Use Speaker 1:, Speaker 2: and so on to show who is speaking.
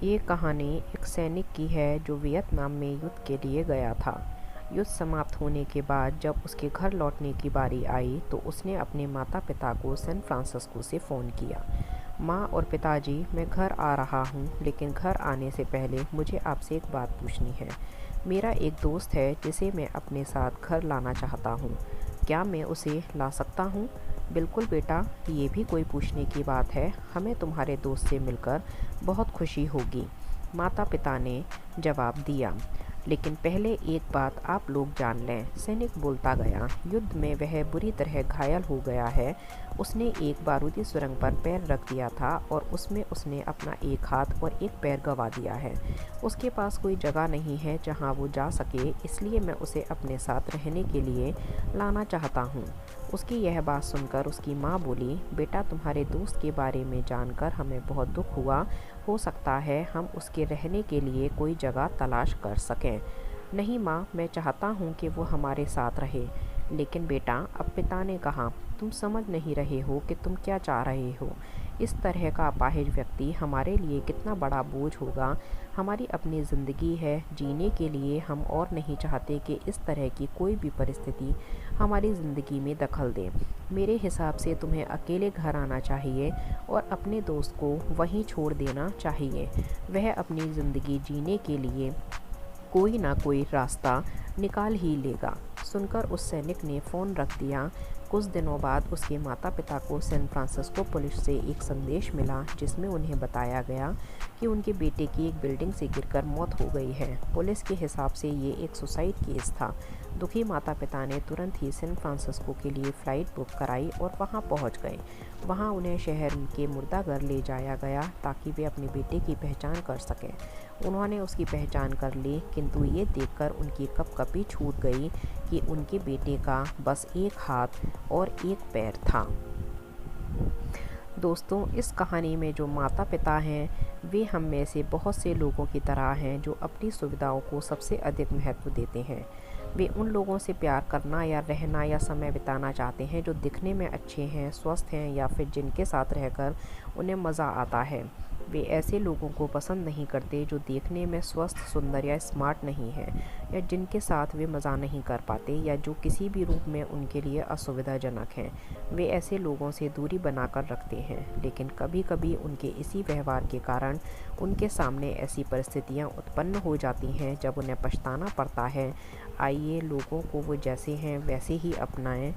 Speaker 1: ये कहानी एक सैनिक की है जो वियतनाम में युद्ध के लिए गया था। युद्ध समाप्त होने के बाद जब उसके घर लौटने की बारी आई तो उसने अपने माता पिता को सैन फ्रांसिस्को से फ़ोन किया। माँ और पिताजी, मैं घर आ रहा हूँ, लेकिन घर आने से पहले मुझे आपसे एक बात पूछनी है। मेरा एक दोस्त है जिसे मैं अपने साथ घर लाना चाहता हूँ। क्या मैं उसे ला सकता हूँ? बिल्कुल बेटा, ये भी कोई पूछने की बात है। हमें तुम्हारे दोस्त से मिलकर बहुत खुशी होगी, माता पिता ने जवाब दिया। लेकिन पहले एक बात आप लोग जान लें, सैनिक बोलता गया। युद्ध में वह बुरी तरह घायल हो गया है। उसने एक बारूदी सुरंग पर पैर रख दिया था और उसमें उसने अपना एक हाथ और एक पैर गंवा दिया है। उसके पास कोई जगह नहीं है जहां वो जा सके, इसलिए मैं उसे अपने साथ रहने के लिए लाना चाहता हूँ। उसकी यह बात सुनकर उसकी माँ बोली, बेटा, तुम्हारे दोस्त के बारे में जानकर हमें बहुत दुख हुआ। हो सकता है हम उसके रहने के लिए कोई जगह तलाश कर सकें। नहीं माँ, मैं चाहता हूँ कि वो हमारे साथ रहे। लेकिन बेटा, अब पिता ने कहा, तुम समझ नहीं रहे हो कि तुम क्या चाह रहे हो। इस तरह का अपाहिज व्यक्ति हमारे लिए कितना बड़ा बोझ होगा। हमारी अपनी ज़िंदगी है, जीने के लिए हम और नहीं चाहते कि इस तरह की कोई भी परिस्थिति हमारी ज़िंदगी में दखल दे। मेरे हिसाब से तुम्हें अकेले घर आना चाहिए और अपने दोस्त को वहीं छोड़ देना चाहिए। वह अपनी ज़िंदगी जीने के लिए कोई ना कोई रास्ता निकाल ही लेगा। सुनकर उस सैनिक ने फ़ोन रख दिया। कुछ दिनों बाद उसके माता पिता को सैन फ्रांसिस्को पुलिस से एक संदेश मिला जिसमें उन्हें बताया गया कि उनके बेटे की एक बिल्डिंग से गिरकर मौत हो गई है। पुलिस के हिसाब से ये एक सुसाइड केस था। दुखी माता पिता ने तुरंत ही सैन फ्रांसिस्को के लिए फ़्लाइट बुक कराई और वहां पहुंच गए। वहां उन्हें शहर के मुर्दाघर ले जाया गया ताकि वे अपने बेटे की पहचान कर सकें। उन्होंने उसकी पहचान कर ली, किंतु ये देखकर उनकी कपकपी छूट गई कि उनके बेटे का बस एक हाथ और एक पैर था। दोस्तों, इस कहानी में जो माता पिता हैं वे हम में से बहुत से लोगों की तरह हैं जो अपनी सुविधाओं को सबसे अधिक महत्व देते हैं। वे उन लोगों से प्यार करना या रहना या समय बिताना चाहते हैं जो दिखने में अच्छे हैं, स्वस्थ हैं या फिर जिनके साथ रहकर उन्हें मज़ा आता है। वे ऐसे लोगों को पसंद नहीं करते जो देखने में स्वस्थ, सुंदर या स्मार्ट नहीं हैं, या जिनके साथ वे मज़ा नहीं कर पाते या जो किसी भी रूप में उनके लिए असुविधाजनक हैं। वे ऐसे लोगों से दूरी बनाकर रखते हैं, लेकिन कभी कभी उनके इसी व्यवहार के कारण उनके सामने ऐसी परिस्थितियां उत्पन्न हो जाती हैं जब उन्हें पछताना पड़ता है। आइए लोगों को वो जैसे हैं वैसे ही अपनाएं।